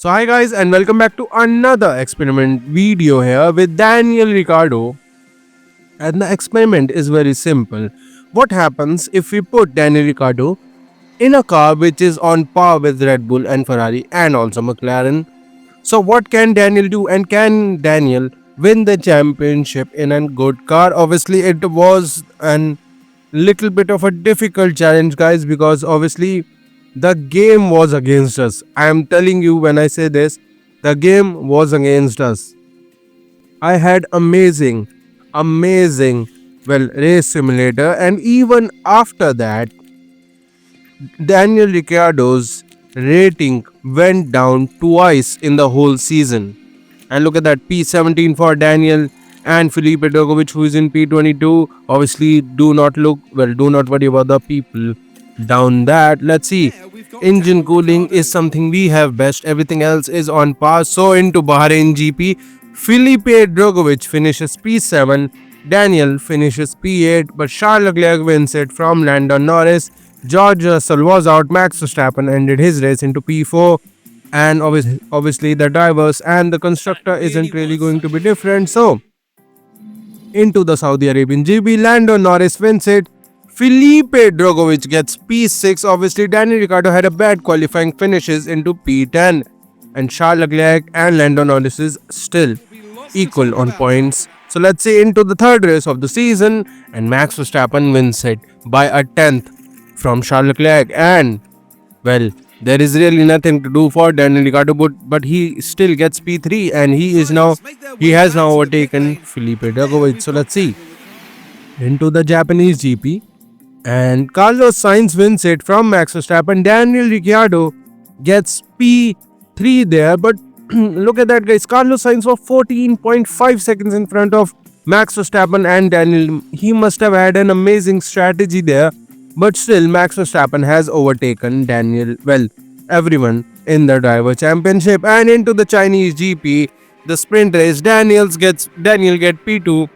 So hi guys and welcome back to another experiment video here with Daniel Ricciardo, and the experiment is very simple. What happens if we put Daniel Ricciardo in a car which is on par with Red Bull and Ferrari and also McLaren? So what can Daniel do, and can Daniel win the championship in a good car? Obviously it was an little bit of a difficult challenge guys, because obviously the game was against us. I am telling you, when I say this, the game was against us. I had amazing race simulator, and even after that Daniel Ricciardo's rating went down twice in the whole season. And look at that, P17 for Daniel and Felipe Drogovic, who is in P22. Obviously, do not worry about the people down that. Let's see. Engine cooling is something we have best. Everything else is on par. So into Bahrain GP, Felipe Drogovic finishes P7. Daniel finishes P8, but Charles Leclerc wins it from Lando Norris. George Russell was out. Max Verstappen ended his race into P4. And obviously the drivers and the constructor isn't really going to be different. So into the Saudi Arabian GP, Lando Norris wins it. Felipe Drogovic gets P6. Obviously Daniel Ricciardo had a bad qualifying, finishes into P10. And Charles Leclerc and Lando Norris is still equal on points. So let's say into the third race of the season, and Max Verstappen wins it by a tenth from Charles Leclerc. And there is really nothing to do for Daniel Ricciardo, but he still gets P3, and he has now overtaken Felipe Drogovic. So let's see into the Japanese GP, and Carlos Sainz wins it from Max Verstappen. Daniel Ricciardo gets P3 there, but look at that guys, Carlos Sainz was 14.5 seconds in front of Max Verstappen, and Daniel, he must have had an amazing strategy there. But still, Max Verstappen has overtaken everyone in the driver championship. And into the Chinese GP, the sprint race, Daniel gets P2,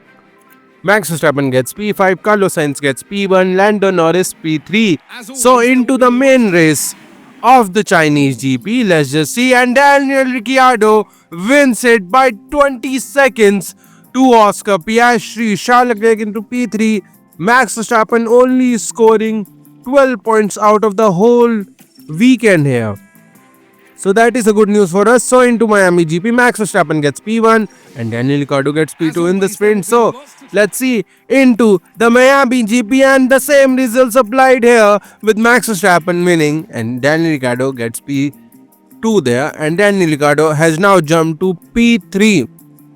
Max Verstappen gets P5, Carlos Sainz gets P1, Lando Norris P3. So into the main race of the Chinese GP, let's just see, and Daniel Ricciardo wins it by 20 seconds to Oscar Piastri. Charles Leclerc into P3. Max Verstappen only scoring 12 points out of the whole weekend here. So that is a good news for us. So into Miami GP, Max Verstappen gets P1 and Daniel Ricciardo gets P2 in the sprint. So let's see into the Miami GP, and the same results applied here with Max Verstappen winning and Daniel Ricciardo gets P2 there, and Daniel Ricciardo has now jumped to P3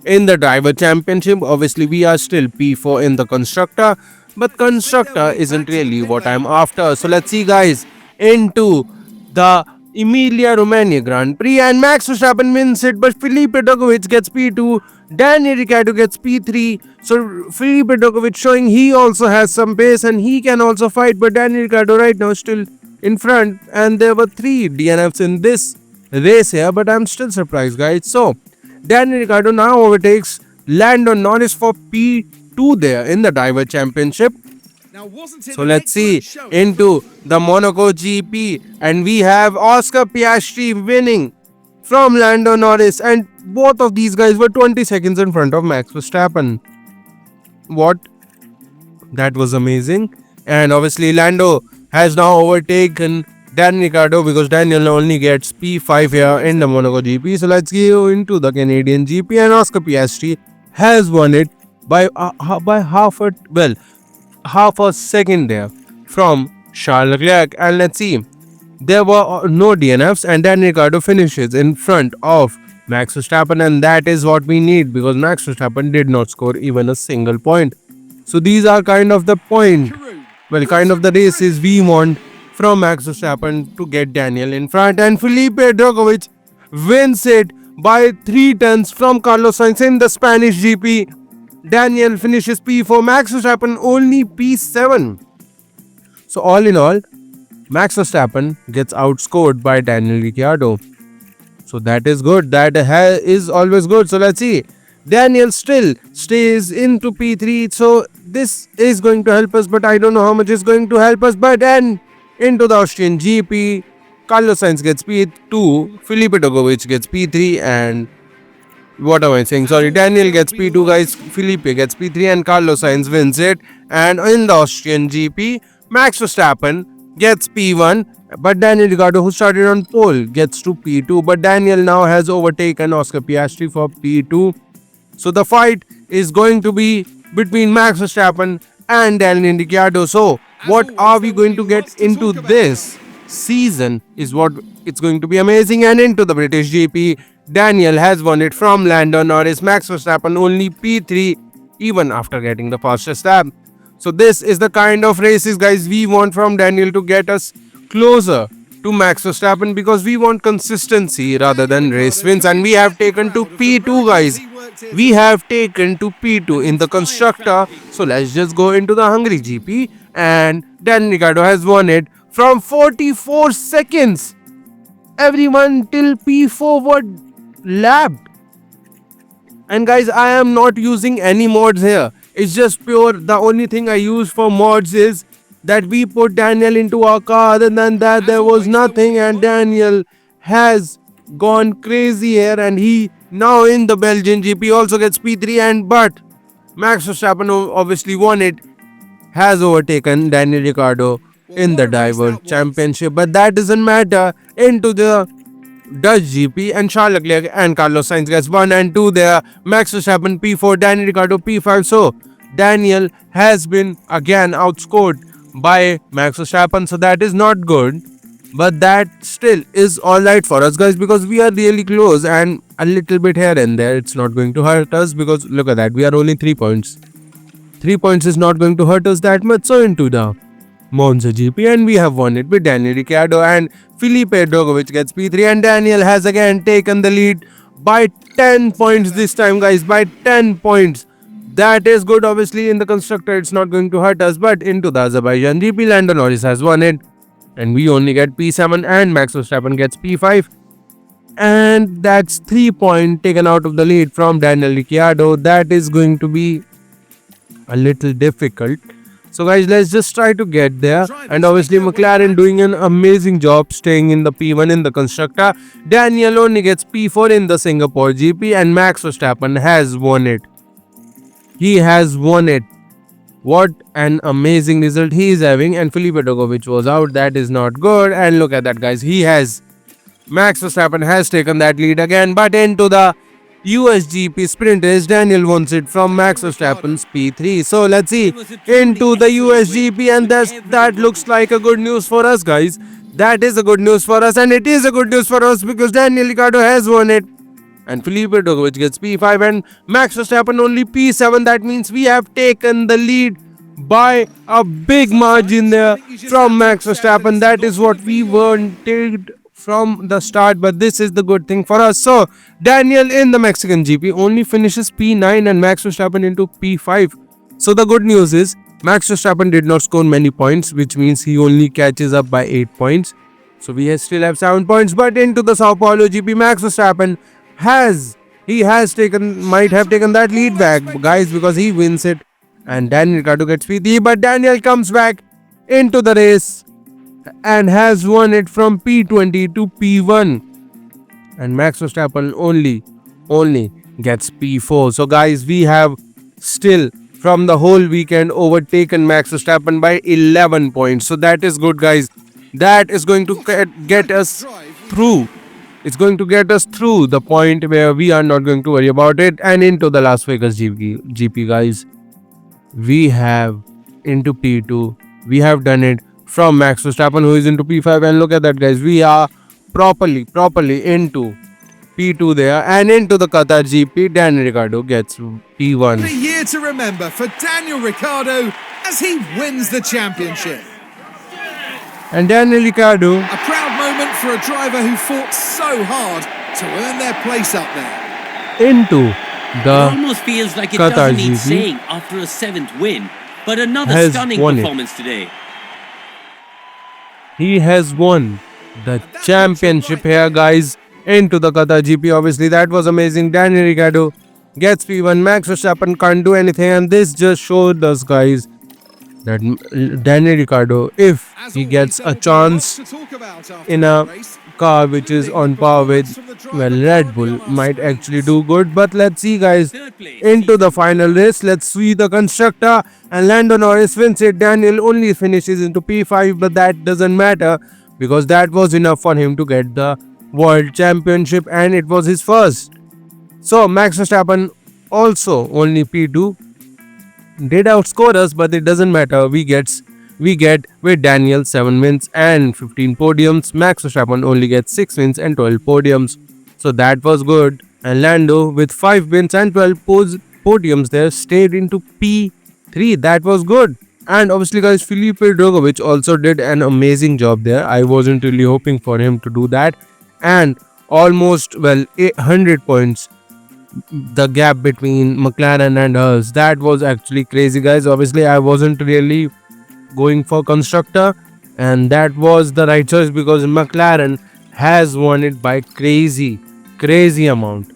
in the driver championship. Obviously we are still P4 in the constructor, but constructor isn't really what I'm after. So let's see guys into the Emilia Romagna Grand Prix, and Max Verstappen wins it, but Felipe Drogovic gets P2, Daniel Ricciardo gets P3. So Felipe Drogovic showing he also has some pace and he can also fight, but Daniel Ricciardo right now still in front, and there were 3 DNFs in this race here, but I'm still surprised guys. So Daniel Ricciardo now overtakes Lando Norris for P2 there in the driver championship. So let's see into the Monaco GP, and we have Oscar Piastri winning from Lando Norris, and both of these guys were 20 seconds in front of Max Verstappen. That was amazing. And obviously Lando has now overtaken Daniel Ricciardo, because Daniel only gets P5 here in the Monaco GP. So let's go into the Canadian GP, and Oscar Piastri has won it by half a second there from Charles Leclerc. And let's see, there were no DNFs, and Daniel Ricciardo finishes in front of Max Verstappen, and that is what we need, because Max Verstappen did not score even a single point. So these are kind of the races we want from Max Verstappen to get Daniel in front. And Felipe Drogovic wins it by 3 tenths from Carlos Sainz in the Spanish GP. Daniel finishes P4, Max Verstappen only P7. So all in all, Max Verstappen gets outscored by Daniel Ricciardo. So that is good. That is always good. So let's see. Daniel still stays into P3. So this is going to help us, but I don't know how much is going to help us. But then into the Austrian GP, Carlos Sainz gets P2, Felipe Drugovich gets P3, and what am I saying? Sorry, Daniel gets P2, guys. Felipe gets P3, and Carlos Sainz wins it. And in the Austrian GP, Max Verstappen gets P1, but Daniel Ricciardo, who started on pole, gets to P2. But Daniel now has overtaken Oscar Piastri for P2. So the fight is going to be between Max Verstappen and Daniel Ricciardo. So what are we going to get into this season is what it's going to be amazing. And into the British GP, Daniel has won it from Lando Norris. Max Verstappen only P3 even after getting the fastest lap. So this is the kind of races, guys, we want from Daniel to get us closer to Max Verstappen, because we want consistency rather than race wins. And we have taken to P2, guys. We have taken to P2 in the constructor. So let's just go into the Hungary GP, and Daniel Ricciardo has won it from 44 seconds. Everyone till P4 were lapped. And guys, I am not using any mods here. It's just pure. The only thing I use for mods is that we put Daniel into our car. Other than that, there was nothing, and Daniel has gone crazy here, and he now in the Belgian GP also gets P3, and but Max Verstappen obviously won it, has overtaken Daniel Ricciardo in the Driver Championship, but that doesn't matter. Into the Dutch GP, and Charles Leclerc and Carlos Sainz gets 1 and 2 there. Max Verstappen P4, Daniel Ricciardo P5. So Daniel has been again outscored by Max Verstappen, so that is not good, but that still is alright for us, guys, because we are really close, and a little bit here and there it's not going to hurt us, because look at that, we are only 3 points. 3 points is not going to hurt us that much. So into the Monza GP, and we have won it with Daniel Ricciardo, and Felipe Drugovich gets P3, and Daniel has again taken the lead by 10 points this time, guys, by 10 points. That is good. Obviously in the constructor it's not going to hurt us, but into the Azerbaijan GP, Lando Norris has won it, and we only get P7, and Max Verstappen gets P5, and that's 3 points taken out of the lead from Daniel Ricciardo. That is going to be a little difficult. So guys, let's just try to get there. And obviously McLaren doing an amazing job staying in the P1 in the constructor. Daniel only gets P4 in the Singapore GP, and Max Verstappen has won it. He has won it. What an amazing result he is having. And Felipe Drugovich was out. That is not good. And look at that, guys. Max Verstappen has taken that lead again. But into the USGP sprint race, Daniel wants it from Max Verstappen's P3. So let's see into the USGP, and that looks like a good news for us, guys. That is a good news for us, and it is a good news for us because Daniel Ricciardo has won it, and Felipe Drugovich gets P5, and Max Verstappen only P7. That means we have taken the lead by a big margin there from Max Verstappen. That is what we wanted from the start, but this is the good thing for us. So Daniel in the Mexican GP only finishes P9, and Max Verstappen into P5. So the good news is Max Verstappen did not score many points, which means he only catches up by 8 points. So we still have 7 points. But into the Sao Paulo GP, Max Verstappen might have taken that lead back, guys, because he wins it, and Daniel Ricciardo gets P3. But Daniel comes back into the race and has won it from P20 to P1, and Max Verstappen only gets P4. So guys, we have still from the whole weekend overtaken Max Verstappen by 11 points. So that is good, guys. That is going to get us through. It's going to get us through the point where we are not going to worry about it. And into the Las Vegas GP, guys, we have into P2. We have done it from Max Verstappen, who is into P5, and look at that, guys, we are properly into P2 there. And into the Qatar GP, Daniel Ricciardo gets P1. A year to remember for Daniel Ricciardo as he wins the championship. And Daniel Ricciardo, a proud moment for a driver who fought so hard to earn their place up there. Into the It almost feels like it Qatar doesn't need GP saying after a 7th win, but another stunning performance today. He has won the championship here, guys, into the Qatar GP. Obviously, that was amazing. Daniel Ricciardo gets P1. Max Verstappen can't do anything, and this just showed us, guys, that Daniel Ricciardo, if As he always, gets there a will be lots chance to talk about after in that a race, car which is including the on par with, performance from the well, driver Red currently Bull, on our might actually screens. do good. But let's see, guys, Third place into the season. final race. Let's see the constructor, and Lando Norris wins it. Daniel only finishes into P5, but that doesn't matter because that was enough for him to get the world championship, and it was his first. So Max Verstappen also only P2 did outscore us, but it doesn't matter. We get with Daniel 7 wins and 15 podiums. Max Verstappen only gets 6 wins and 12 podiums. So that was good. And Lando with 5 wins and 12 podiums there stayed into P3. That was good. And obviously, guys, Felipe Drogovic also did an amazing job there. I wasn't really hoping for him to do that. And almost, well, 800 points, the gap between McLaren and us. That was actually crazy, guys. Obviously, I wasn't really going for constructor, and that was the right choice because McLaren has won it by crazy amount.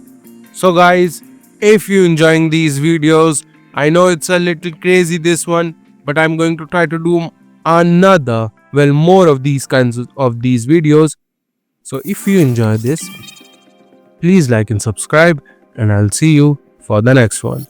So, guys, if you enjoying these videos, I know it's a little crazy this one, but I'm going to try to do another, well, more of these kinds of these videos. So, if you enjoy this, please like and subscribe, and I'll see you for the next one.